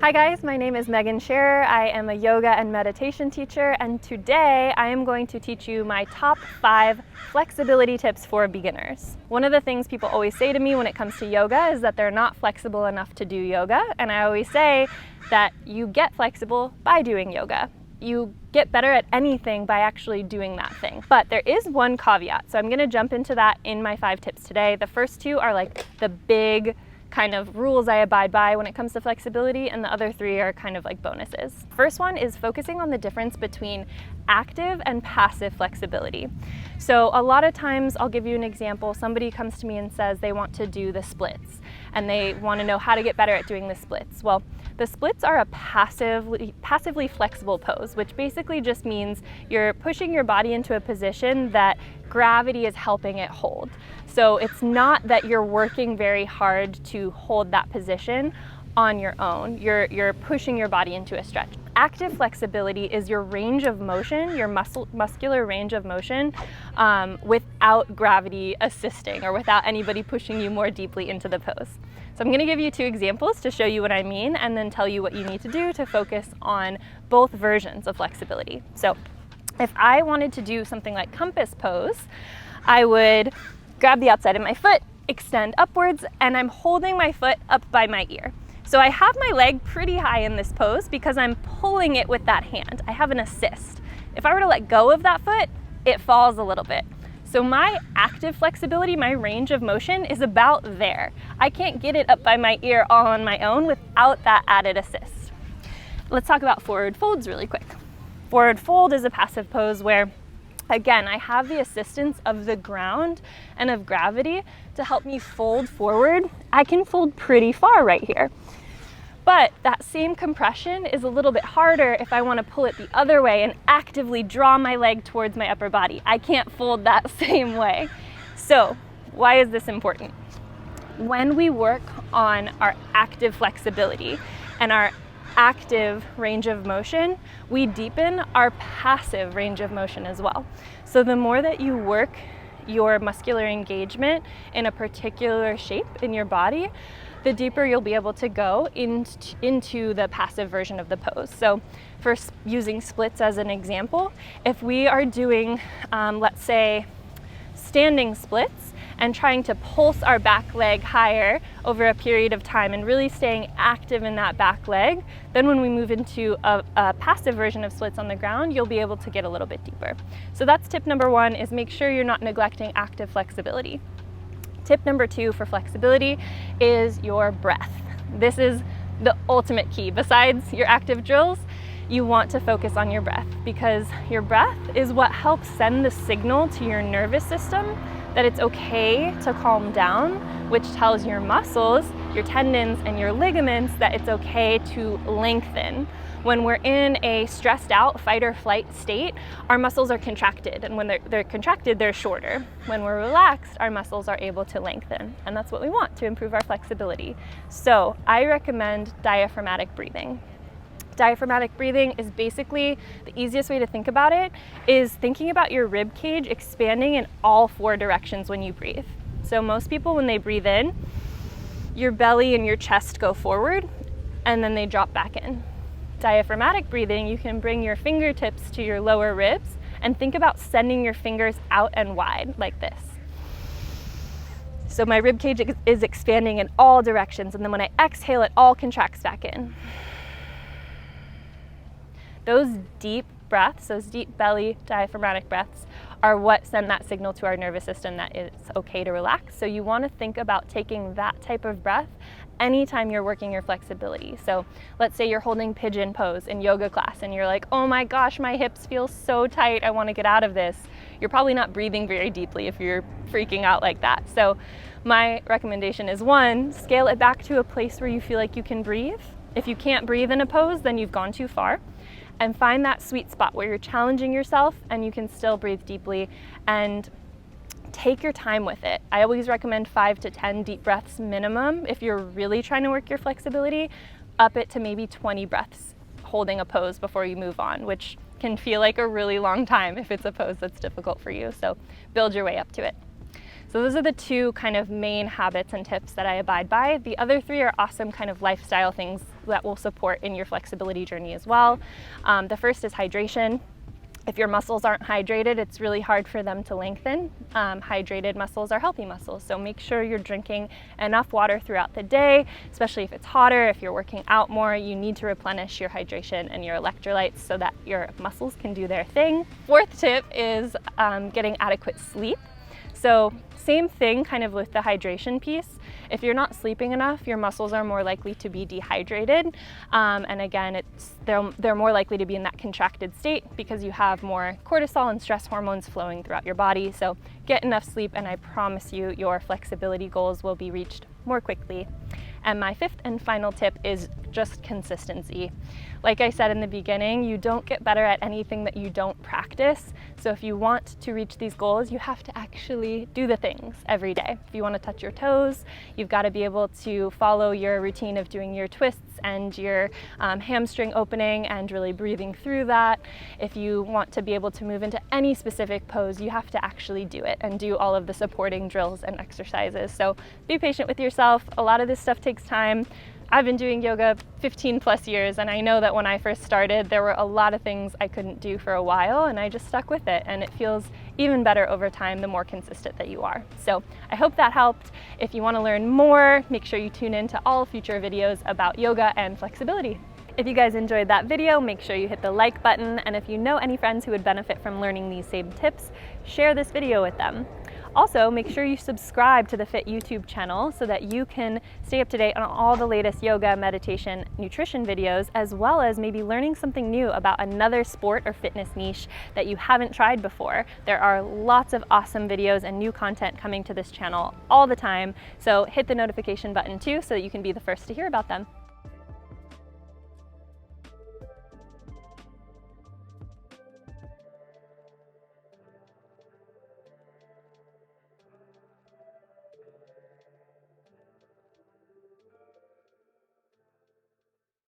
Hi guys, my name is Megan Scherer. I am a yoga and meditation teacher, and today I am going to teach you my top 5 flexibility tips for beginners. One of the things people always say to me when it comes to yoga is that they're not flexible enough to do yoga, and I always say that you get flexible by doing yoga. You get better at anything by actually doing that thing. But there is one caveat, so I'm going to jump into that in my 5 tips today. The first 2 are like the big kind of rules I abide by when it comes to flexibility, and the other 3 are kind of like bonuses. First one is focusing on the difference between active and passive flexibility. So a lot of times, I'll give you an example. Somebody comes to me and says they want to do the splits and they want to know how to get better at doing the splits. Well, the splits are a passively flexible pose, which basically just means you're pushing your body into a position that gravity is helping it hold. So it's not that you're working very hard to hold that position on your own. You're pushing your body into a stretch. Active flexibility is your range of motion, your muscular range of motion, without gravity assisting or without anybody pushing you more deeply into the pose. So I'm going to give you 2 examples to show you what I mean, and then tell you what you need to do to focus on both versions of flexibility. So if I wanted to do something like compass pose, I would grab the outside of my foot, extend upwards, and I'm holding my foot up by my ear. So I have my leg pretty high in this pose because I'm pulling it with that hand. I have an assist. If I were to let go of that foot, it falls a little bit. So my active flexibility, my range of motion, is about there. I can't get it up by my ear all on my own without that added assist. Let's talk about forward folds really quick. Forward fold is a passive pose where, again, I have the assistance of the ground and of gravity to help me fold forward. I can fold pretty far right here. But that same compression is a little bit harder if I want to pull it the other way and actively draw my leg towards my upper body. I can't fold that same way. So why is this important? When we work on our active flexibility and our active range of motion, we deepen our passive range of motion as well. So the more that you work your muscular engagement in a particular shape in your body, the deeper you'll be able to go into the passive version of the pose. So for using splits as an example, if we are doing, let's say, standing splits and trying to pulse our back leg higher over a period of time and really staying active in that back leg, then when we move into a passive version of splits on the ground, you'll be able to get a little bit deeper. So that's tip number 1, is make sure you're not neglecting active flexibility. Tip number 2 for flexibility is your breath. This is the ultimate key. Besides your active drills, you want to focus on your breath, because your breath is what helps send the signal to your nervous system that it's okay to calm down, which tells your muscles, your tendons, and your ligaments that it's okay to lengthen. When we're in a stressed out fight or flight state, our muscles are contracted, and when they're contracted, they're shorter. When we're relaxed, our muscles are able to lengthen, and that's what we want to improve our flexibility. So I recommend diaphragmatic breathing. Diaphragmatic breathing is basically, the easiest way to think about it is thinking about your rib cage expanding in all 4 directions when you breathe. So most people, when they breathe in, your belly and your chest go forward and then they drop back in. Diaphragmatic breathing, you can bring your fingertips to your lower ribs and think about sending your fingers out and wide like this. So my rib cage is expanding in all directions, and then when I exhale, it all contracts back in. Those deep breaths, those deep belly diaphragmatic breaths, are what send that signal to our nervous system that it's okay to relax. So you want to think about taking that type of breath anytime you're working your flexibility. So let's say you're holding pigeon pose in yoga class and you're like, oh my gosh, my hips feel so tight, I want to get out of this. You're probably not breathing very deeply if you're freaking out like that. So my recommendation is, 1, scale it back to a place where you feel like you can breathe. If you can't breathe in a pose, then you've gone too far. And find that sweet spot where you're challenging yourself and you can still breathe deeply, and take your time with it. I always recommend 5 to 10 deep breaths minimum. If you're really trying to work your flexibility, up it to maybe 20 breaths holding a pose before you move on, which can feel like a really long time if it's a pose that's difficult for you. So build your way up to it. So those are the two kind of main habits and tips that I abide by. The other three are awesome kind of lifestyle things that will support in your flexibility journey as well. The first is hydration. If your muscles aren't hydrated, it's really hard for them to lengthen. Hydrated muscles are healthy muscles, so make sure you're drinking enough water throughout the day, especially if it's hotter. If you're working out more, you need to replenish your hydration and your electrolytes so that your muscles can do their thing. Fourth tip is getting adequate sleep. So same thing kind of with the hydration piece. If you're not sleeping enough, your muscles are more likely to be dehydrated. And again, they're more likely to be in that contracted state because you have more cortisol and stress hormones flowing throughout your body. So get enough sleep and I promise you your flexibility goals will be reached more quickly. And my fifth and final tip is just consistency. Like I said in the beginning, you don't get better at anything that you don't practice. So if you want to reach these goals, you have to actually do the things every day. If you want to touch your toes, you've got to be able to follow your routine of doing your twists and your hamstring opening and really breathing through that. If you want to be able to move into any specific pose, you have to actually do it and do all of the supporting drills and exercises. So be patient with yourself. A lot of this stuff takes time. I've been doing yoga 15 plus years, and I know that when I first started, there were a lot of things I couldn't do for a while, and I just stuck with it, and it feels even better over time the more consistent that you are. So I hope that helped. If you want to learn more, make sure you tune in to all future videos about yoga and flexibility. If you guys enjoyed that video, make sure you hit the like button, and if you know any friends who would benefit from learning these same tips, share this video with them. Also, make sure you subscribe to the Fit YouTube channel so that you can stay up to date on all the latest yoga, meditation, nutrition videos, as well as maybe learning something new about another sport or fitness niche that you haven't tried before. There are lots of awesome videos and new content coming to this channel all the time, so hit the notification button too so that you can be the first to hear about them.